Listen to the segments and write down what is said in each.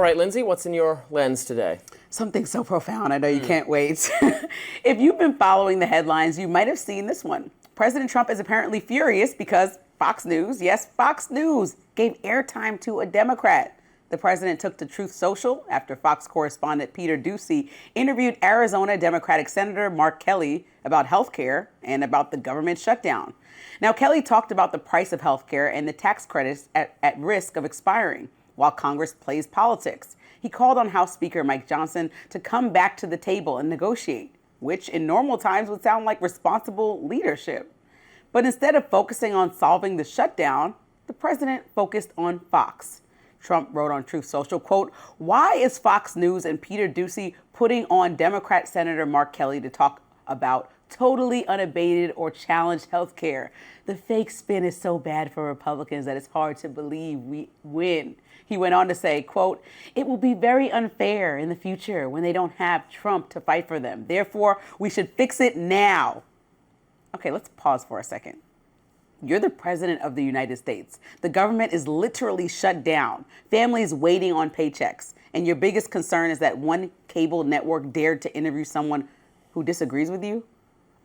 right, Lindsey, what's in your lens today? Something so profound, I know you can't wait. If you've been following the headlines, you might have seen this one. President Trump is apparently furious because Fox News, yes, Fox News, gave airtime to a Democrat. The president took to Truth Social after Fox correspondent Peter Doocy interviewed Arizona Democratic Senator Mark Kelly about health care and about the government shutdown. Now, Kelly talked about the price of health care and the tax credits at risk of expiring while Congress plays politics. He called on House Speaker Mike Johnson to come back to the table and negotiate, which in normal times would sound like responsible leadership. But instead of focusing on solving the shutdown, the president focused on Fox. Trump wrote on Truth Social, quote, "Why is Fox News and Peter Doocy putting on Democrat Senator Mark Kelly to talk about totally unabated or challenged health care? The fake spin is so bad for Republicans that it's hard to believe we win." He went on to say, quote, "It will be very unfair in the future when they don't have Trump to fight for them. Therefore, we should fix it now." Okay, let's pause for a second. You're the president of the United States. The government is literally shut down. Families waiting on paychecks. And your biggest concern is that one cable network dared to interview someone who disagrees with you?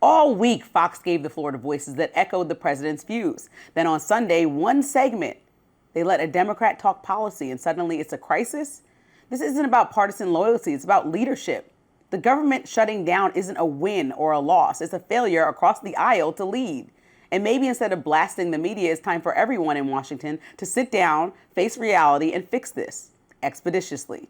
All week, Fox gave the floor to voices that echoed the president's views. Then on Sunday, one segment, they let a Democrat talk policy and suddenly it's a crisis? This isn't about partisan loyalty, it's about leadership. The government shutting down isn't a win or a loss, it's a failure across the aisle to lead. And maybe instead of blasting the media, it's time for everyone in Washington to sit down, face reality, and fix this expeditiously.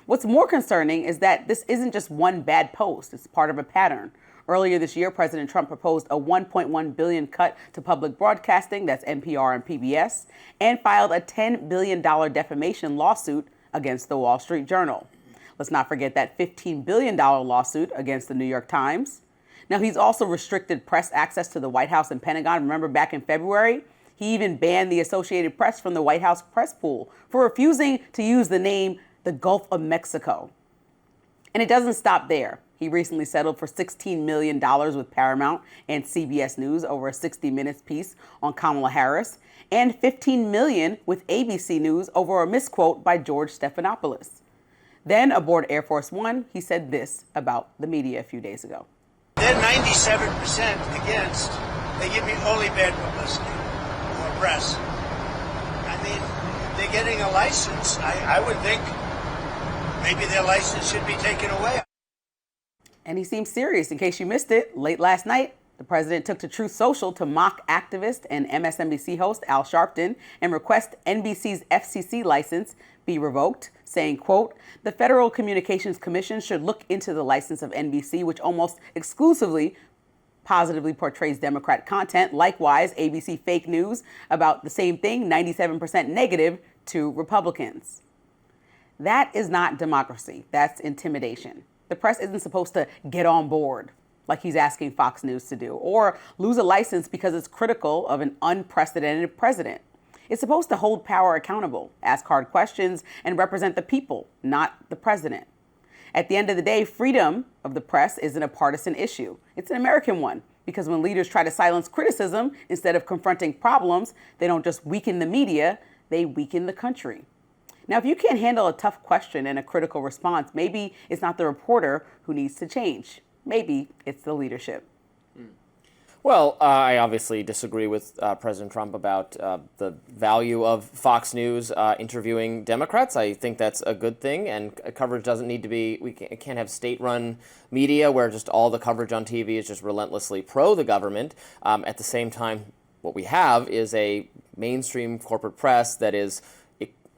What's more concerning is that this isn't just one bad post, it's part of a pattern. Earlier this year, President Trump proposed a $1.1 billion cut to public broadcasting, that's NPR and PBS, and filed a $10 billion defamation lawsuit against the Wall Street Journal. Let's not forget that $15 billion lawsuit against the New York Times. Now, he's also restricted press access to the White House and Pentagon. Remember back in February, he even banned the Associated Press from the White House press pool for refusing to use the name the Gulf of Mexico. And it doesn't stop there. He recently settled for $16 million with Paramount and CBS News over a 60 Minutes piece on Kamala Harris, and $15 million with ABC News over a misquote by George Stephanopoulos. Then aboard Air Force One, he said this about the media a few days ago. They're 97% against. They give me only bad publicity or press. I mean, they're getting a license. I would think maybe their license should be taken away. And he seems serious. In case you missed it, late last night, the president took to Truth Social to mock activist and MSNBC host Al Sharpton and request NBC's FCC license be revoked, saying, quote, "The Federal Communications Commission should look into the license of NBC, which almost exclusively positively portrays Democrat content. Likewise, ABC fake news about the same thing, 97% negative to Republicans." That is not democracy. That's intimidation. The press isn't supposed to get on board like he's asking Fox News to do, or lose a license because it's critical of an unprecedented president. It's supposed to hold power accountable, ask hard questions, and represent the people, not the president. At the end of the day, freedom of the press isn't a partisan issue. It's an American one, because when leaders try to silence criticism instead of confronting problems, they don't just weaken the media, they weaken the country. Now, if you can't handle a tough question and a critical response, maybe it's not the reporter who needs to change. Maybe it's the leadership. Well, I obviously disagree with President Trump about the value of Fox News interviewing Democrats. I think that's a good thing, and coverage doesn't need to be, we can't have state-run media where just all the coverage on TV is just relentlessly pro the government. At the same time, what we have is a mainstream corporate press that is,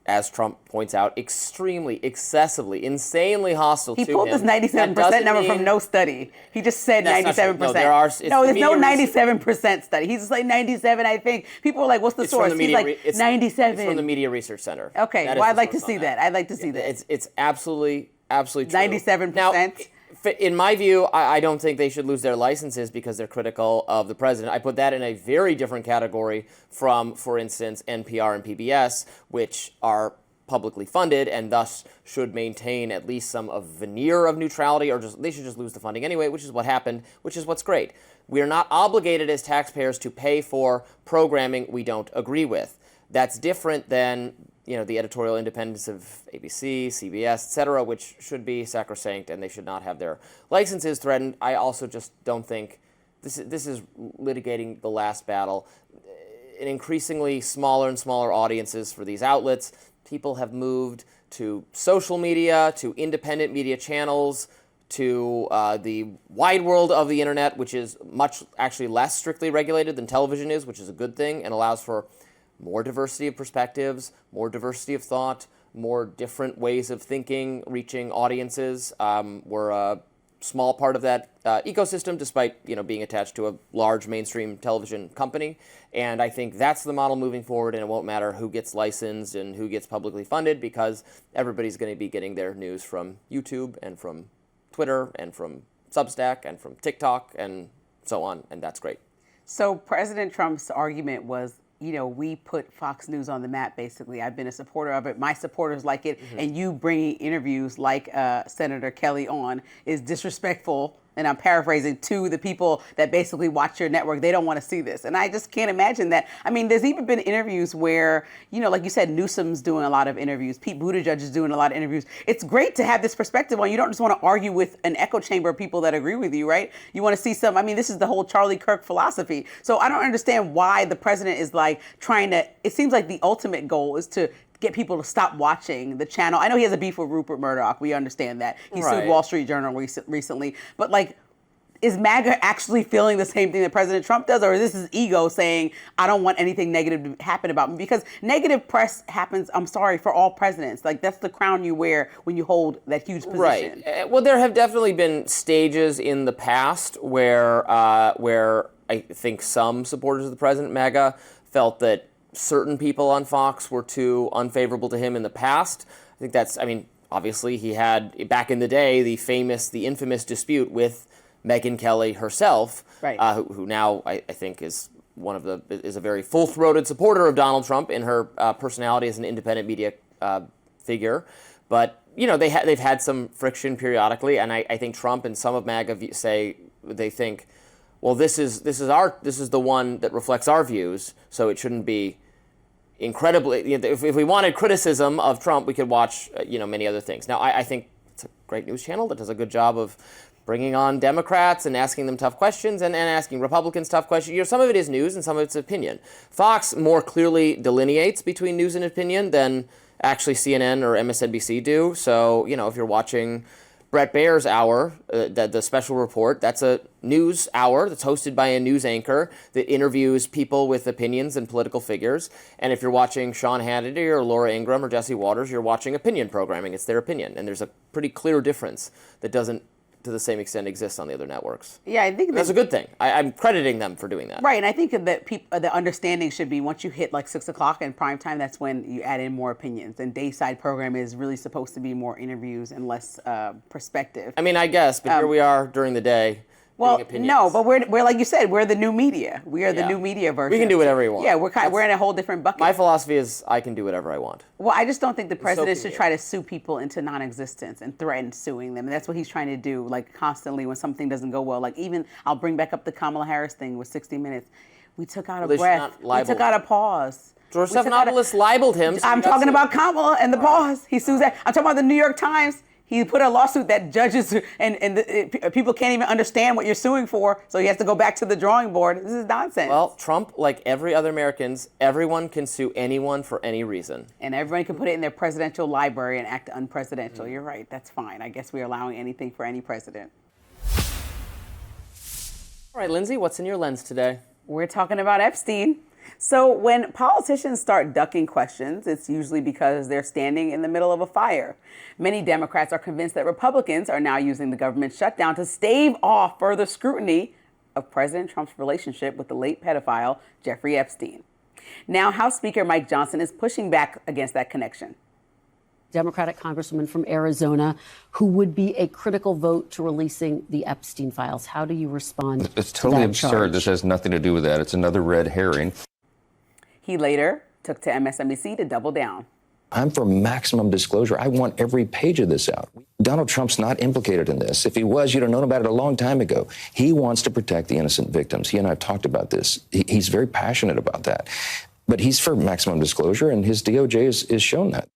as Trump points out, extremely, excessively, insanely hostile to him. He pulled this 97% number from no study. He just said 97%. No, there's no 97% study. He's just like 97, I think. People are like, what's the source? He's like, 97. It's from the Media Research Center. Okay, well, I'd like to see that. I'd like to see that. It's absolutely true. 97%. Now, in my view, I don't think they should lose their licenses because they're critical of the president. I put that in a very different category from, for instance, NPR and PBS, which are publicly funded and thus should maintain at least some of veneer of neutrality, or they should just lose the funding anyway, which is what happened, which is what's great. We are not obligated as taxpayers to pay for programming we don't agree with. That's different than the editorial independence of ABC, CBS, et cetera, which should be sacrosanct, and they should not have their licenses threatened. I also just don't think this is litigating the last battle. In increasingly smaller and smaller audiences for these outlets, people have moved to social media, to independent media channels, to the wide world of the internet, which is much actually less strictly regulated than television is, which is a good thing and allows for more diversity of perspectives, more diversity of thought, more different ways of thinking, reaching audiences. We're a small part of that ecosystem, despite being attached to a large mainstream television company. And I think that's the model moving forward, and it won't matter who gets licensed and who gets publicly funded, because everybody's going to be getting their news from YouTube and from Twitter and from Substack and from TikTok and so on, and that's great. So President Trump's argument was, we put Fox News on the map, basically. I've been a supporter of it. My supporters like it. Mm-hmm. And you bringing interviews like Senator Kelly on is disrespectful, and I'm paraphrasing, to the people that basically watch your network. They don't want to see this. And I just can't imagine that. I mean, there's even been interviews where, like you said, Newsom's doing a lot of interviews. Pete Buttigieg is doing a lot of interviews. It's great to have this perspective on. You don't just want to argue with an echo chamber of people that agree with you, right? You want to see this is the whole Charlie Kirk philosophy. So I don't understand why the president is trying to, it seems like the ultimate goal is to get people to stop watching the channel. I know he has a beef with Rupert Murdoch. We understand that. He sued Wall Street Journal recently. But is MAGA actually feeling the same thing that President Trump does? Or is this his ego saying, I don't want anything negative to happen about me? Because negative press happens, I'm sorry, for all presidents. That's the crown you wear when you hold that huge position. Right. Well, there have definitely been stages in the past where I think some supporters of the president, MAGA, felt that certain people on Fox were too unfavorable to him in the past. I think obviously he had, back in the day, the infamous dispute with Megyn Kelly herself, right. who now I think is a very full-throated supporter of Donald Trump in her personality as an independent media figure. But they've had some friction periodically, and I think Trump and some of MAGA say they think, well, this is the one that reflects our views, so it shouldn't be incredibly. If we wanted criticism of Trump, we could watch many other things. Now, I think it's a great news channel that does a good job of bringing on Democrats and asking them tough questions and asking Republicans tough questions. Some of it is news and some of it's opinion. Fox more clearly delineates between news and opinion than actually CNN or MSNBC do. So, if you're watching Brett Baer's hour, the special report, that's a news hour that's hosted by a news anchor that interviews people with opinions and political figures. And if you're watching Sean Hannity or Laura Ingraham or Jesse Waters, you're watching opinion programming. It's their opinion. And there's a pretty clear difference that doesn't, to the same extent, exist on the other networks. Yeah, I think that's a good thing. I'm crediting them for doing that. Right, and I think that the understanding should be once you hit 6 o'clock in prime time, that's when you add in more opinions. And dayside program is really supposed to be more interviews and less perspective. I guess, but here we are during the day. Well, no, but we're like you said, we're the new media. We are the new media version. We can do whatever we want. Yeah, we're in a whole different bucket. My philosophy is I can do whatever I want. Well, I just don't think the president should try to sue people into non-existence and threaten suing them. And that's what he's trying to do, constantly when something doesn't go well. Even I'll bring back up the Kamala Harris thing with 60 Minutes. We took out a breath. We took out a pause. George Stephanopoulos libeled him. I'm talking about Kamala and the pause. He sues that. I'm talking about the New York Times. He put a lawsuit that judges and people can't even understand what you're suing for, so he has to go back to the drawing board. This is nonsense. Well, Trump, like every other Americans, everyone can sue anyone for any reason. And everyone can put it in their presidential library and act unpresidential. Mm-hmm. You're right. That's fine. I guess we're allowing anything for any president. All right, Lindsey, what's in your lens today? We're talking about Epstein. So when politicians start ducking questions, it's usually because they're standing in the middle of a fire. Many Democrats are convinced that Republicans are now using the government shutdown to stave off further scrutiny of President Trump's relationship with the late pedophile Jeffrey Epstein. Now, House Speaker Mike Johnson is pushing back against that connection. Democratic congresswoman from Arizona who would be a critical vote to releasing the Epstein files. How do you respond? It's totally absurd. Charge? This has nothing to do with that. It's another red herring. He later took to MSNBC to double down. I'm for maximum disclosure. I want every page of this out. Donald Trump's not implicated in this. If he was, you'd have known about it a long time ago. He wants to protect the innocent victims. He and I have talked about this. He's very passionate about that. But he's for maximum disclosure, and his DOJ is shown that.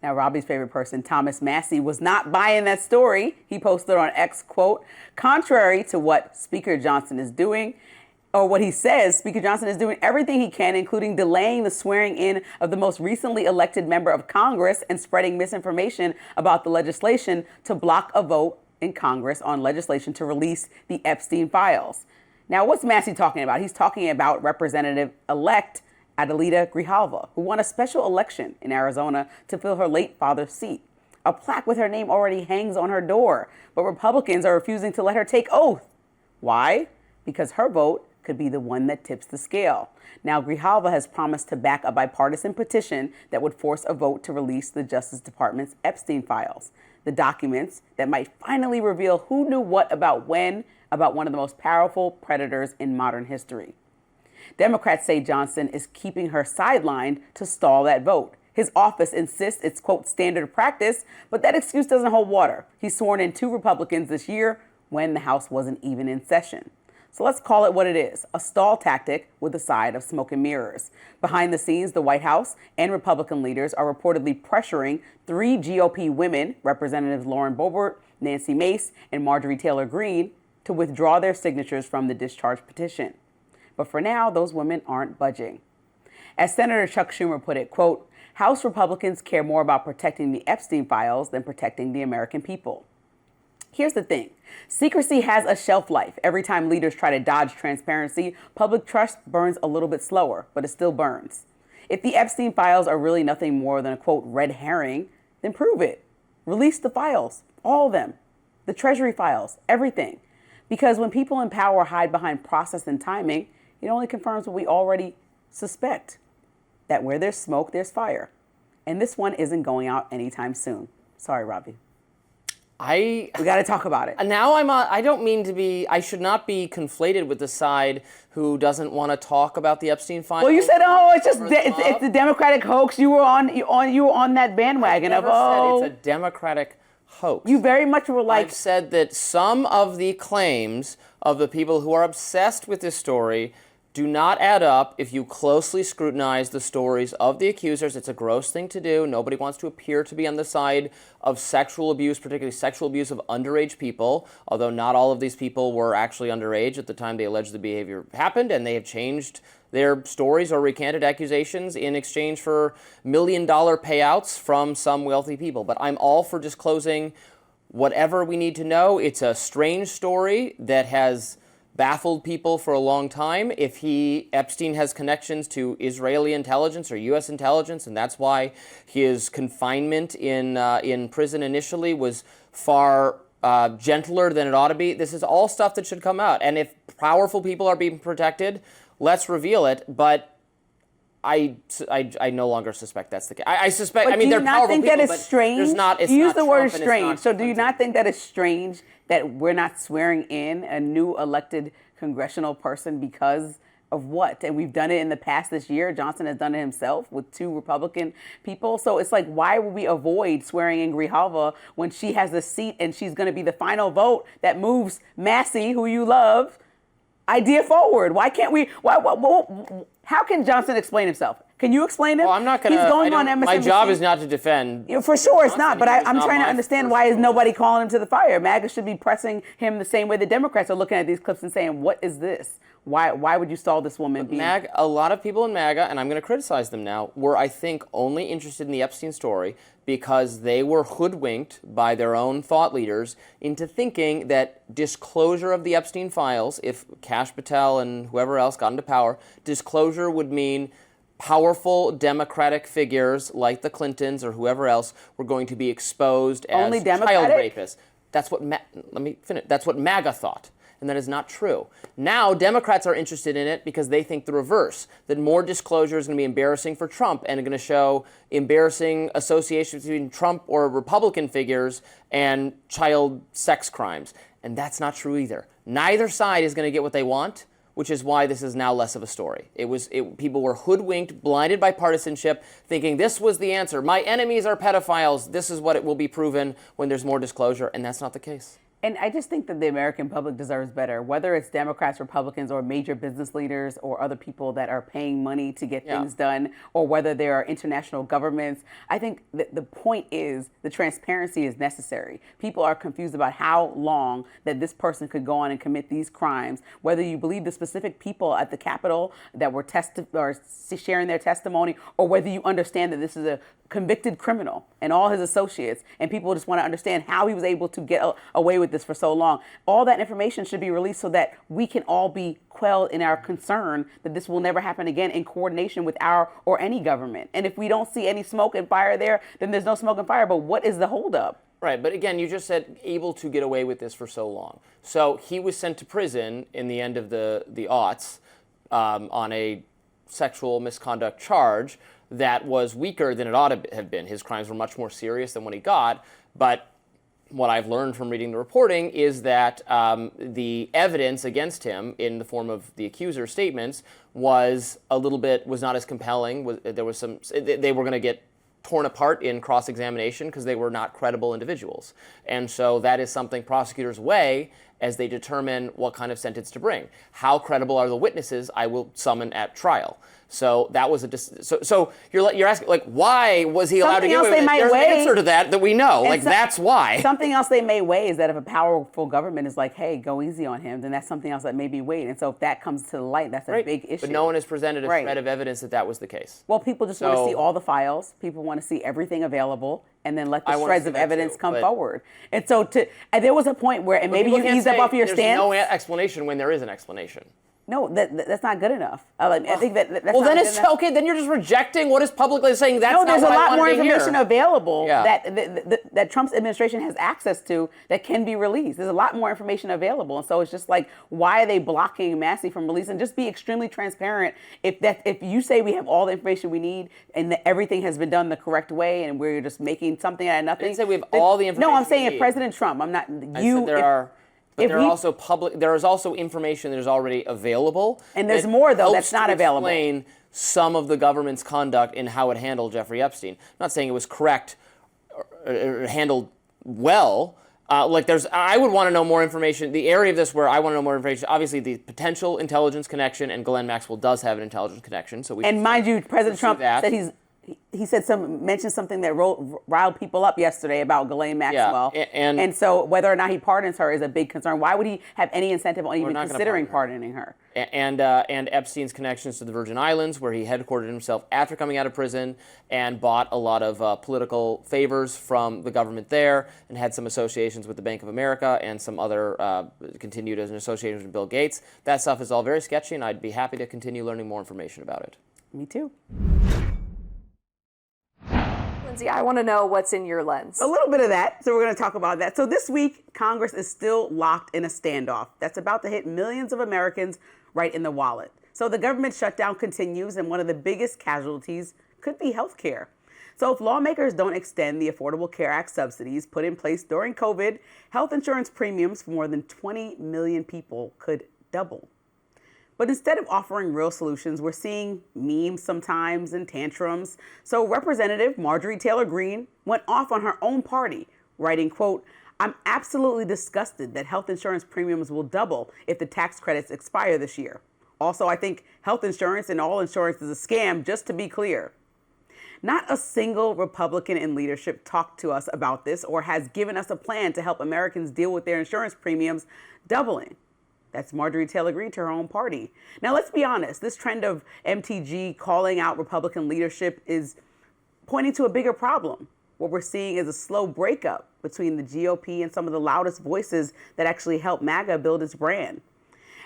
Now, Robbie's favorite person, Thomas Massey, was not buying that story. He posted on X, quote, contrary to what Speaker Johnson is doing, or what he says, Speaker Johnson is doing everything he can, including delaying the swearing in of the most recently elected member of Congress and spreading misinformation about the legislation to block a vote in Congress on legislation to release the Epstein files. Now, what's Massey talking about? He's talking about Representative-elect Adelita Grijalva, who won a special election in Arizona to fill her late father's seat. A plaque with her name already hangs on her door, but Republicans are refusing to let her take oath. Why? Because her vote could be the one that tips the scale. Now, Grijalva has promised to back a bipartisan petition that would force a vote to release the Justice Department's Epstein files, the documents that might finally reveal who knew what about when about one of the most powerful predators in modern history. Democrats say Johnson is keeping her sidelined to stall that vote. His office insists it's, quote, standard practice, but that excuse doesn't hold water. He's sworn in 2 Republicans this year when the House wasn't even in session. So let's call it what it is, a stall tactic with a side of smoke and mirrors. Behind the scenes, the White House and Republican leaders are reportedly pressuring 3 GOP women, Representatives Lauren Boebert, Nancy Mace, and Marjorie Taylor Greene, to withdraw their signatures from the discharge petition. But for now, those women aren't budging. As Senator Chuck Schumer put it, quote, House Republicans care more about protecting the Epstein files than protecting the American people. Here's the thing. Secrecy has a shelf life. Every time leaders try to dodge transparency, public trust burns a little bit slower, but it still burns. If the Epstein files are really nothing more than a, quote, red herring, then prove it. Release the files, all of them, the Treasury files, everything. Because when people in power hide behind process and timing, it only confirms what we already suspect, that where there's smoke, there's fire. And this one isn't going out anytime soon. Sorry, Robbie. We got to talk about it. Now I don't mean to be, I should not be conflated with the side who doesn't want to talk about the Epstein files. Well, you said, oh, it's just, it's the Democratic hoax. You were on that bandwagon I never said it's a Democratic hoax. You very much were like. I've said that some of the claims of the people who are obsessed with this story do not add up if you closely scrutinize the stories of the accusers. It's a gross thing to do. Nobody wants to appear to be on the side of sexual abuse, particularly sexual abuse of underage people, although not all of these people were actually underage at the time they alleged the behavior happened, and they have changed their stories or recanted accusations in exchange for million-dollar payouts from some wealthy people. But I'm all for disclosing whatever we need to know. It's a strange story that has baffled people for a long time. If Epstein has connections to Israeli intelligence or U.S. intelligence, and that's why his confinement in prison initially was far gentler than it ought to be. This is all stuff that should come out. And if powerful people are being protected, let's reveal it. But I no longer suspect that's the case. I suspect. But I mean, they're powerful people. Do you not think that it's strange? It's you use not the word Trump, strange. So do you not think that it's strange that we're not swearing in a new elected congressional person because of what? And we've done it in the past this year. Johnson has done it himself with 2 Republican people. So it's like, why would we avoid swearing in Grijalva when she has a seat and she's going to be the final vote that moves Massey, who you love, idea forward? Why can't we? How can Johnson explain himself? Can you explain him? Well, I'm not going to. He's going on MSNBC. My job is not to defend. For sure, it's not. But I'm not trying to my understand why is nobody calling him to the fire? MAGA should be pressing him the same way the Democrats are looking at these clips and saying, "What is this? Why would you stall this woman?" A lot of people in MAGA, and I'm going to criticize them now, were, I think, only interested in the Epstein story because they were hoodwinked by their own thought leaders into thinking that disclosure of the Epstein files, if Kash Patel and whoever else got into power, disclosure would mean powerful Democratic figures like the Clintons or whoever else were going to be exposed as Only child Democratic? rapists. That's what let me finish. That's what MAGA thought. And that is not true. Now, Democrats are interested in it because they think the reverse, that more disclosure is going to be embarrassing for Trump and going to show embarrassing associations between Trump or Republican figures and child sex crimes. And that's not true either. Neither side is going to get what they want, which is why this is now less of a story. People were hoodwinked, blinded by partisanship, thinking this was the answer. My enemies are pedophiles. This is what it will be proven when there's more disclosure, and that's not the case. And I just think that the American public deserves better, whether it's Democrats, Republicans, or major business leaders or other people that are paying money to get things done, or whether there are international governments. I think that the point is the transparency is necessary. People are confused about how long that this person could go on and commit these crimes, whether you believe the specific people at the Capitol that were sharing their testimony, or whether you understand that this is a convicted criminal and all his associates, and people just want to understand how he was able to get away with this for so long. All that information should be released so that we can all be quelled in our concern that this will never happen again, in coordination with our or any government. And if we don't see any smoke and fire there, then there's no smoke and fire. But what is the holdup? Right, but again, you just said able to get away with this for so long. So he was sent to prison in the end of the aughts on a sexual misconduct charge that was weaker than it ought to have been. His crimes were much more serious than what he got. But what I've learned from reading the reporting is that the evidence against him in the form of the accuser's statements was not as compelling. There was they were going to get torn apart in cross-examination because they were not credible individuals. And so that is something prosecutors weigh as they determine what kind of sentence to bring. How credible are the witnesses I will summon at trial? So that was so you're asking, like, why was he allowed to get away with it? There's an answer to that we know. Like, that's why. Something else they may weigh is that if a powerful government is like, hey, go easy on him, then that's something else that may be weighed. And so if that comes to the light, that's a big issue. But no one has presented a shred of evidence that was the case. Well, people just want to see all the files. People want to see everything available, and then let the shreds of evidence come forward. And so there was a point where, and maybe you ease up off your stance. There's no explanation when there is an explanation. No, that's not good enough. I think that's well, then it's okay. Then you're just rejecting what is publicly saying. That's no. There's not what a lot more information hear. Available that Trump's administration has access to that can be released. There's a lot more information available, and so it's just like, why are they blocking Massey from releasing? Just be extremely transparent. If you say we have all the information we need and that everything has been done the correct way, and we're just making something out of nothing. I didn't say we have all the information. No, I'm saying if President Trump. I'm not you. But there is also information that is already available. And there's more, though, that's not available. Explain some of the government's conduct in how it handled Jeffrey Epstein. I'm not saying it was correct or handled well. I would want to know more information. The area of this where I want to know more information, obviously the potential intelligence connection, and Ghislaine Maxwell does have an intelligence connection. So and mind you, President Trump said he mentioned something that riled people up yesterday about Ghislaine Maxwell. Yeah, and so whether or not he pardons her is a big concern. Why would he have any incentive on even considering pardoning her? And Epstein's connections to the Virgin Islands, where he headquartered himself after coming out of prison and bought a lot of political favors from the government there, and had some associations with the Bank of America and some other continued as an association with Bill Gates. That stuff is all very sketchy, and I'd be happy to continue learning more information about it. Me too. Lindsey, I want to know what's in your lens. A little bit of that. So we're going to talk about that. So this week, Congress is still locked in a standoff that's about to hit millions of Americans right in the wallet. So the government shutdown continues, and one of the biggest casualties could be health care. So if lawmakers don't extend the Affordable Care Act subsidies put in place during COVID, health insurance premiums for more than 20 million people could double. But instead of offering real solutions, we're seeing memes sometimes and tantrums. So Representative Marjorie Taylor Greene went off on her own party, writing, quote, "I'm absolutely disgusted that health insurance premiums will double if the tax credits expire this year. Also, I think health insurance and all insurance is a scam, just to be clear." Not a single Republican in leadership talked to us about this or has given us a plan to help Americans deal with their insurance premiums doubling. That's Marjorie Taylor Greene to her own party. Now, let's be honest. This trend of MTG calling out Republican leadership is pointing to a bigger problem. What we're seeing is a slow breakup between the GOP and some of the loudest voices that actually helped MAGA build its brand.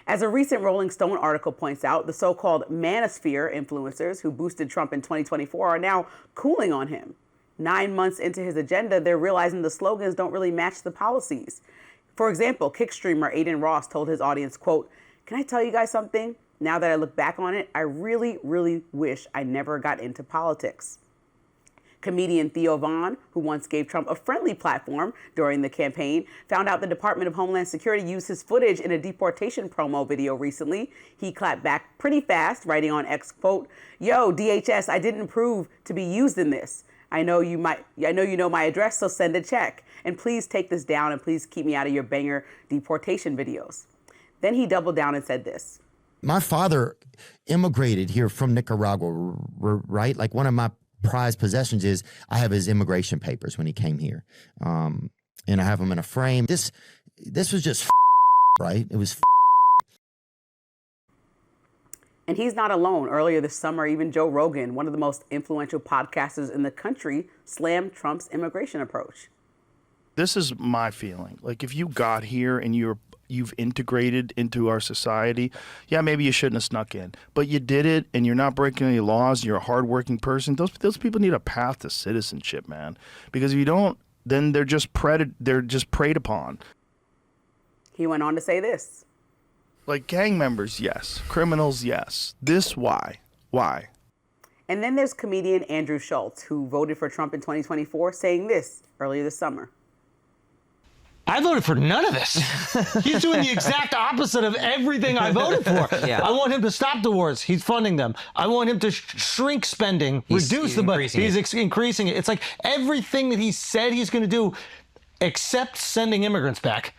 As a recent Rolling Stone article points out, the so-called manosphere influencers who boosted Trump in 2024 are now cooling on him. 9 months into his agenda, they're realizing the slogans don't really match the policies. For example, Kick streamer Aiden Ross told his audience, quote, "Can I tell you guys something? Now that I look back on it, I really, really wish I never got into politics." Comedian Theo Von, who once gave Trump a friendly platform during the campaign, found out the Department of Homeland Security used his footage in a deportation promo video recently. He clapped back pretty fast, writing on X, quote, "Yo, DHS, I didn't prove to be used in this. I know you know my address, so send a check. And please take this down and please keep me out of your banger deportation videos. Then he doubled down and said this. My father immigrated here from Nicaragua, right? Like one of my prized possessions is I have his immigration papers when he came here. And I have them in a frame. This was just right? It was And he's not alone. Earlier this summer, even Joe Rogan, one of the most influential podcasters in the country, slammed Trump's immigration approach. This is my feeling. Like, if you got here and you've integrated into our society, yeah, maybe you shouldn't have snuck in, but you did it, and you're not breaking any laws. You're a hardworking person. Those people need a path to citizenship, man. Because if you don't, then they're just preyed upon. He went on to say this. Like gang members, yes. Criminals, yes. This, why? Why? And then there's comedian Andrew Schultz, who voted for Trump in 2024, saying this earlier this summer. I voted for none of this. He's doing the exact opposite of everything I voted for. Yeah. I want him to stop the wars. He's funding them. I want him to shrink spending, reduce the budget. He's increasing it. It's like everything that he said he's going to do, except sending immigrants back.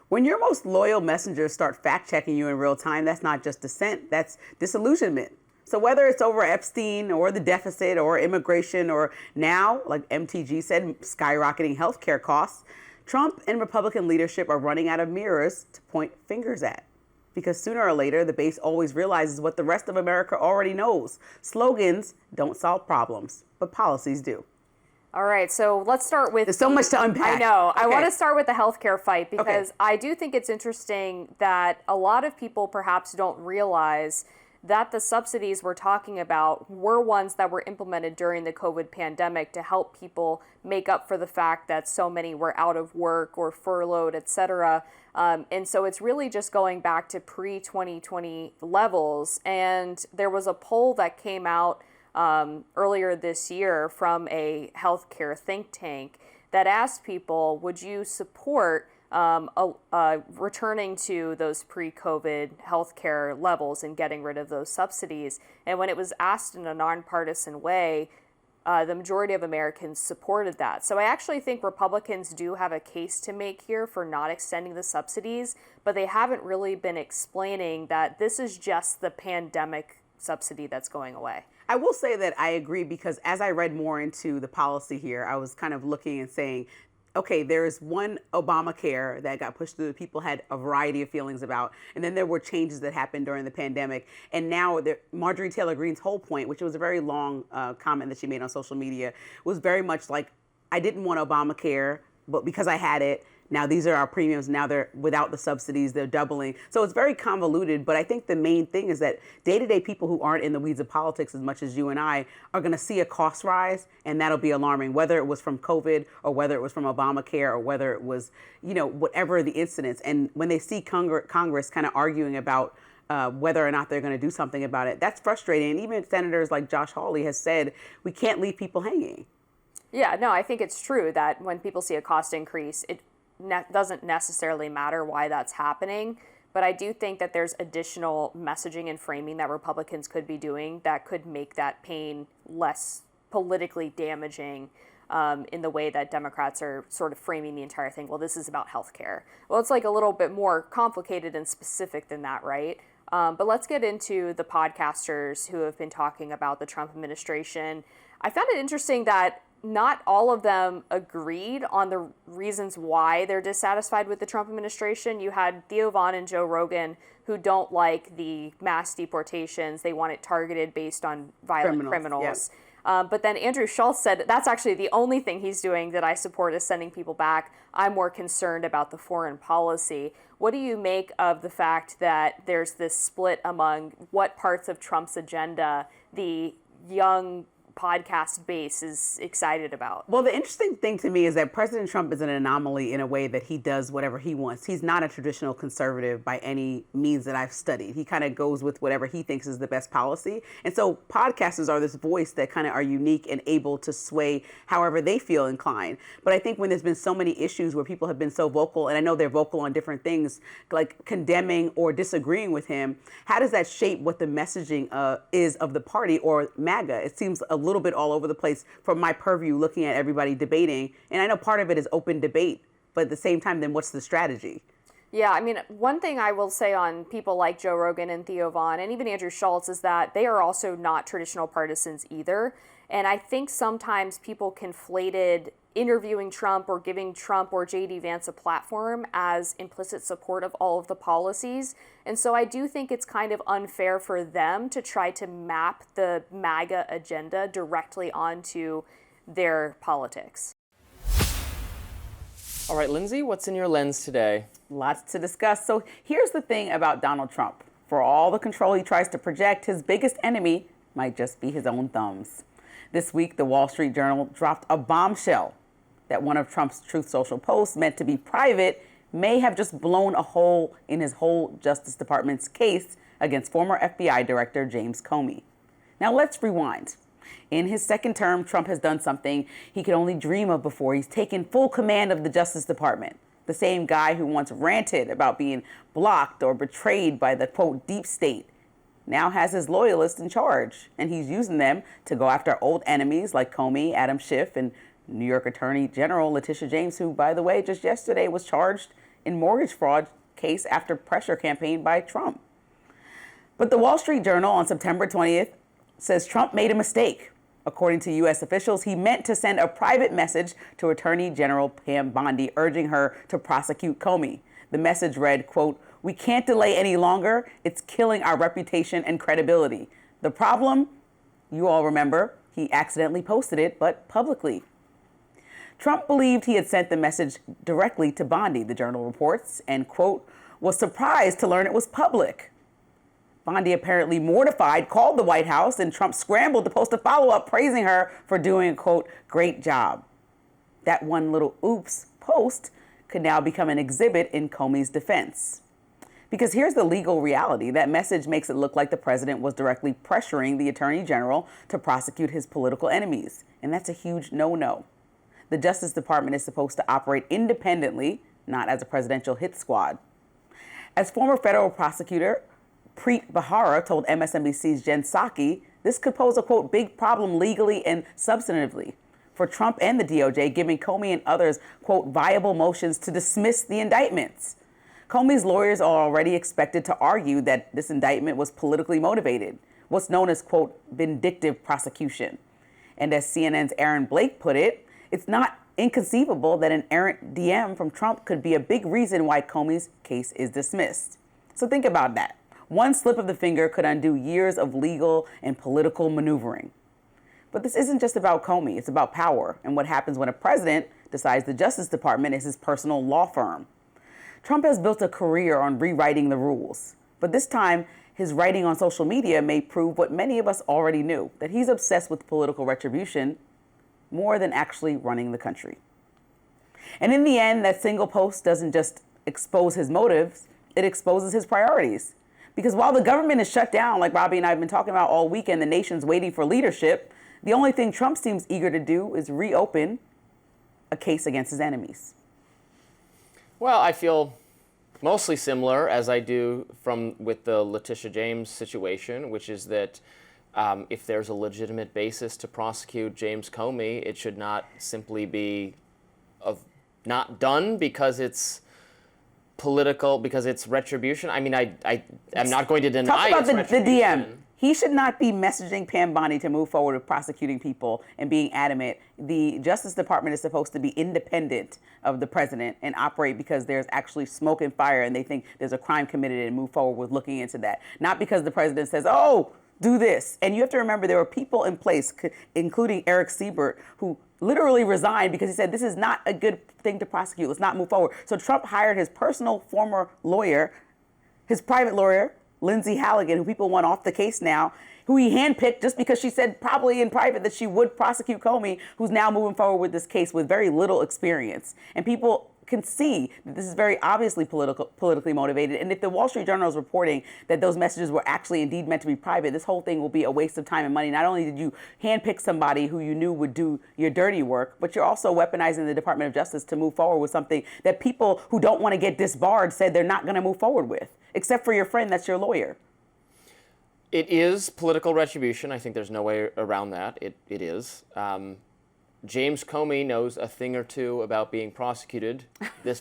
When your most loyal messengers start fact-checking you in real time, that's not just dissent, that's disillusionment. So whether it's over Epstein or the deficit or immigration or now, like MTG said, skyrocketing healthcare costs, Trump and Republican leadership are running out of mirrors to point fingers at. Because sooner or later, the base always realizes what the rest of America already knows. Slogans don't solve problems, but policies do. All right, so let's start with... There's so much to unpack. I know. Okay. I want to start with the healthcare fight because I do think it's interesting that a lot of people perhaps don't realize that the subsidies we're talking about were ones that were implemented during the COVID pandemic to help people make up for the fact that so many were out of work or furloughed, et cetera. And so it's really just going back to pre-2020 levels. And there was a poll that came out earlier this year from a healthcare think tank that asked people, would you support returning to those pre-COVID healthcare levels and getting rid of those subsidies? And when it was asked in a nonpartisan way, the majority of Americans supported that. So I actually think Republicans do have a case to make here for not extending the subsidies, but they haven't really been explaining that this is just the pandemic subsidy that's going away. I will say that I agree because as I read more into the policy here, I was kind of looking and saying, okay, there's one Obamacare that got pushed through that people had a variety of feelings about. And then there were changes that happened during the pandemic. And now Marjorie Taylor Greene's whole point, which was a very long comment that she made on social media, was very much like, I didn't want Obamacare, but because I had it, now these are our premiums. Now they're without the subsidies, they're doubling. So it's very convoluted. But I think the main thing is that day-to-day people who aren't in the weeds of politics as much as you and I are going to see a cost rise, and that'll be alarming, whether it was from COVID or whether it was from Obamacare or whether it was, whatever the incidents. And when they see Congress kind of arguing about whether or not they're going to do something about it, that's frustrating. And even senators like Josh Hawley has said, we can't leave people hanging. Yeah, no, I think it's true that when people see a cost increase, it doesn't necessarily matter why that's happening, but I do think that there's additional messaging and framing that Republicans could be doing that could make that pain less politically damaging in the way that Democrats are sort of framing the entire thing. Well, this is about healthcare. Well, it's like a little bit more complicated and specific than that, right? But let's get into the podcasters who have been talking about the Trump administration. I found it interesting that not all of them agreed on the reasons why they're dissatisfied with the Trump administration. You had Theo Vaughn and Joe Rogan who don't like the mass deportations. They want it targeted based on violent criminals. Yeah. But then Andrew Schultz said, that's actually the only thing he's doing that I support is sending people back. I'm more concerned about the foreign policy. What do you make of the fact that there's this split among what parts of Trump's agenda the young podcast base is excited about? Well, the interesting thing to me is that President Trump is an anomaly in a way that he does whatever he wants. He's not a traditional conservative by any means that I've studied. He kind of goes with whatever he thinks is the best policy. And so podcasters are this voice that kind of are unique and able to sway however they feel inclined. But I think when there's been so many issues where people have been so vocal, and I know they're vocal on different things, like condemning or disagreeing with him, how does that shape what the messaging is of the party or MAGA? It seems a little bit all over the place from my purview, looking at everybody debating. And I know part of it is open debate, but at the same time, then what's the strategy? Yeah, I mean, one thing I will say on people like Joe Rogan and Theo Vaughn and even Andrew Schultz is that they are also not traditional partisans either. And I think sometimes people conflated interviewing Trump or giving Trump or J.D. Vance a platform as implicit support of all of the policies. And so I do think it's kind of unfair for them to try to map the MAGA agenda directly onto their politics. All right, Lindsey, what's in your lens today? Lots to discuss. So here's the thing about Donald Trump. For all the control he tries to project, his biggest enemy might just be his own thumbs. This week, the Wall Street Journal dropped a bombshell that one of Trump's Truth Social posts, meant to be private, may have just blown a hole in his whole Justice Department's case against former FBI Director James Comey. Now let's rewind. In his second term, Trump has done something he could only dream of before. He's taken full command of the Justice Department. The same guy who once ranted about being blocked or betrayed by the, quote, deep state, now has his loyalists in charge, and he's using them to go after old enemies like Comey, Adam Schiff, and New York Attorney General Letitia James, who, by the way, just yesterday was charged in mortgage fraud case after pressure campaign by Trump. But the Wall Street Journal on September 20th says Trump made a mistake. According to U.S. officials, he meant to send a private message to Attorney General Pam Bondi urging her to prosecute Comey. The message read, quote, "We can't delay any longer. It's killing our reputation and credibility." The problem, you all remember, he accidentally posted it, but publicly. Trump believed he had sent the message directly to Bondi, the Journal reports, and, quote, was surprised to learn it was public. Bondi, apparently mortified, called the White House, and Trump scrambled to post a follow-up praising her for doing a, quote, great job. That one little oops post could now become an exhibit in Comey's defense. Because here's the legal reality. That message makes it look like the president was directly pressuring the Attorney General to prosecute his political enemies. And that's a huge no-no. The Justice Department is supposed to operate independently, not as a presidential hit squad. As former federal prosecutor Preet Bharara told MSNBC's Jen Psaki, this could pose a, quote, big problem legally and substantively for Trump and the DOJ, giving Comey and others, quote, viable motions to dismiss the indictments. Comey's lawyers are already expected to argue that this indictment was politically motivated, what's known as, quote, vindictive prosecution. And as CNN's Aaron Blake put it, it's not inconceivable that an errant DM from Trump could be a big reason why Comey's case is dismissed. So think about that. One slip of the finger could undo years of legal and political maneuvering. But this isn't just about Comey. It's about power and what happens when a president decides the Justice Department is his personal law firm. Trump has built a career on rewriting the rules. But this time, his writing on social media may prove what many of us already knew, that he's obsessed with political retribution more than actually running the country. And in the end, that single post doesn't just expose his motives, it exposes his priorities. Because while the government is shut down, like Robbie and I have been talking about all weekend, the nation's waiting for leadership, the only thing Trump seems eager to do is reopen a case against his enemies. Well, I feel mostly similar as I do with the Letitia James situation, which is that if there's a legitimate basis to prosecute James Comey, it should not simply be not done because it's political, because it's retribution. I mean, I'm not going to deny Talk about it's the retribution. DM. He should not be messaging Pam Bondi to move forward with prosecuting people and being adamant. The Justice Department is supposed to be independent of the president and operate because there's actually smoke and fire and they think there's a crime committed and move forward with looking into that. Not because the president says, oh, do this. And you have to remember there were people in place, including Eric Siebert, who literally resigned because he said this is not a good thing to prosecute. Let's not move forward. So Trump hired his personal former lawyer, his private lawyer, Lindsey Halligan, who people want off the case now, who he handpicked just because she said probably in private that she would prosecute Comey, who's now moving forward with this case with very little experience. And people can see that this is very obviously politically motivated. And if the Wall Street Journal is reporting that those messages were actually indeed meant to be private, this whole thing will be a waste of time and money. Not only did you handpick somebody who you knew would do your dirty work, but you're also weaponizing the Department of Justice to move forward with something that people who don't want to get disbarred said they're not going to move forward with, except for your friend that's your lawyer. It is political retribution. I think there's no way around that. It is. James Comey knows a thing or two about being prosecuted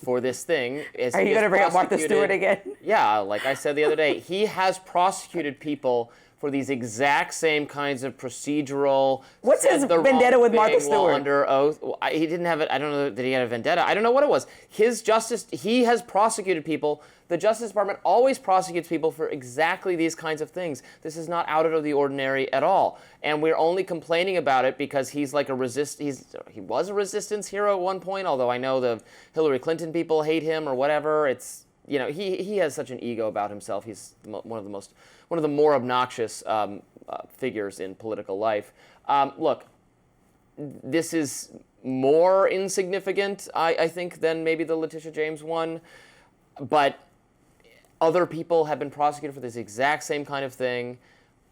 for this thing. Are you going to bring up Martha Stewart again? Yeah, like I said the other day, he has prosecuted people for these exact same kinds of procedural. What's his vendetta with Martha Stewart? Under oath. He didn't have it. I don't know. Did he have a vendetta? I don't know what it was. He has prosecuted people. The Justice Department always prosecutes people for exactly these kinds of things. This is not out of the ordinary at all. And we're only complaining about it because he's like he was a resistance hero at one point, although I know the Hillary Clinton people hate him or whatever. It's, he has such an ego about himself. He's one of the more obnoxious figures in political life. Look, this is more insignificant, I think, than maybe the Letitia James one, but other people have been prosecuted for this exact same kind of thing.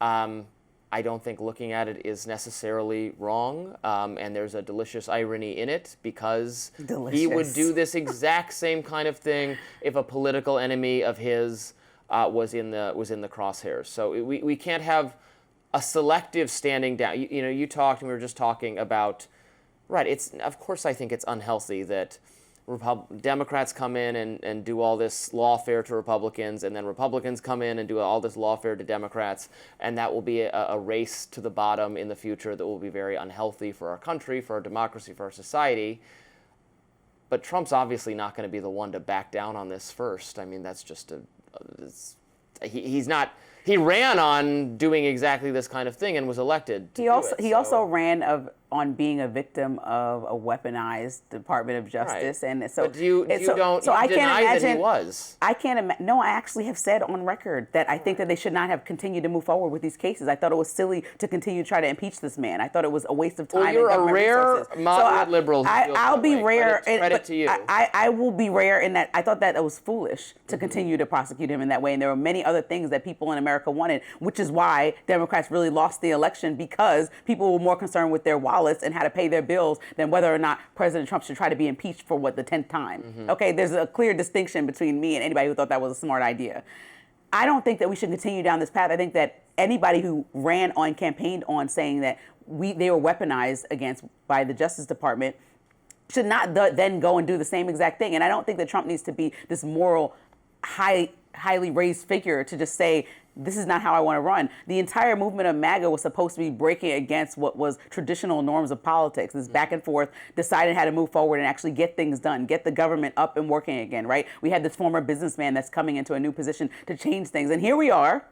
I don't think looking at it is necessarily wrong, and there's a delicious irony in it because he would do this exact same kind of thing if a political enemy of his was in the crosshairs. So we can't have a selective standing down. You talked, and we were just talking about, right? Of course I think it's unhealthy that Democrats come in and do all this lawfare to Republicans, and then Republicans come in and do all this lawfare to Democrats, and that will be a race to the bottom in the future that will be very unhealthy for our country, for our democracy, for our society. But Trump's obviously not going to be the one to back down on this first. I mean, that's just he's not. He ran on doing exactly this kind of thing and was elected. He also ran on being a victim of a weaponized Department of Justice, right. And so. But you I can't deny imagine, that he was. I can't imagine. No, I actually have said on record that I think that they should not have continued to move forward with these cases. I thought it was silly to continue to try to impeach this man. I thought it was a waste of time. Well, you're and a rare resources. moderate liberal. I'll be rare. Credit to you. I will be rare in that I thought that it was foolish to continue to prosecute him in that way, and there were many other things that people in America wanted, which is why Democrats really lost the election, because people were more concerned with their wallets and how to pay their bills than whether or not President Trump should try to be impeached for the 10th time. Mm-hmm. Okay, there's a clear distinction between me and anybody who thought that was a smart idea. I don't think that we should continue down this path. I think that anybody who campaigned on saying that they were weaponized against by the Justice Department should not then go and do the same exact thing. And I don't think that Trump needs to be this moral, highly raised figure to just say, this is not how I want to run. The entire movement of MAGA was supposed to be breaking against what was traditional norms of politics. This back and forth, deciding how to move forward and actually get things done, get the government up and working again, right? We had this former businessman that's coming into a new position to change things. And here we are,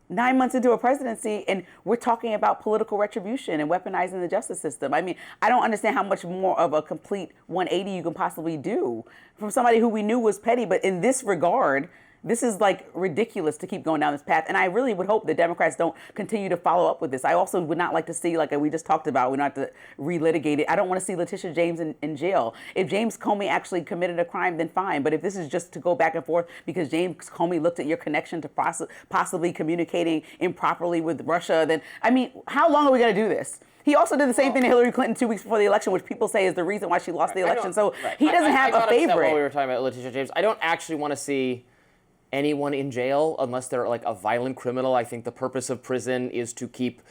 9 months into a presidency, and we're talking about political retribution and weaponizing the justice system. I mean, I don't understand how much more of a complete 180 you can possibly do from somebody who we knew was petty. But in this regard, this is like ridiculous to keep going down this path. And I really would hope that Democrats don't continue to follow up with this. I also would not like to see, like we just talked about, we don't have to relitigate it. I don't want to see Letitia James in jail. If James Comey actually committed a crime, then fine. But if this is just to go back and forth because James Comey looked at your connection to possibly communicating improperly with Russia, then, I mean, how long are we going to do this? He also did the same thing to Hillary Clinton 2 weeks before the election, which people say is the reason why she lost the election. So he doesn't have a favorite. While we were talking about Letitia James, I don't actually want to see anyone in jail unless they're like a violent criminal. I think the purpose of prison is to keep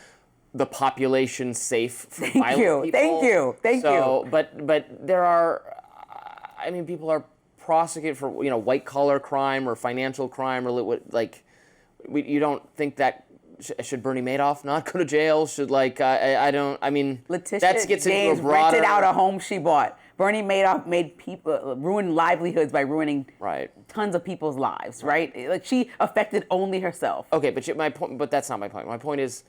the population safe from violent people. Thank you. But there are, I mean, people are prosecuted for white collar crime or financial crime or you don't think that should Bernie Madoff not go to jail? Should I don't. I mean, Letitia that gets James into a broader. Rented out a home she bought. Bernie Madoff made people ruin livelihoods by ruining tons of people's lives, right? Like she affected only herself. Okay, but that's not my point. My point is,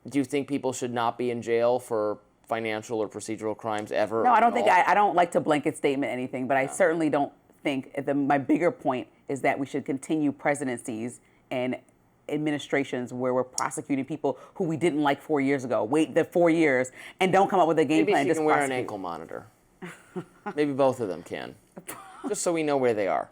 do you think people should not be in jail for financial or procedural crimes ever? No, I don't think. I don't like to blanket statement anything, but I certainly don't think. My bigger point is that we should continue presidencies and administrations where we're prosecuting people who we didn't like 4 years ago. Wait the 4 years and don't come up with a game plan. Maybe she can wear an ankle monitor. Maybe both of them can. Just so we know where they are.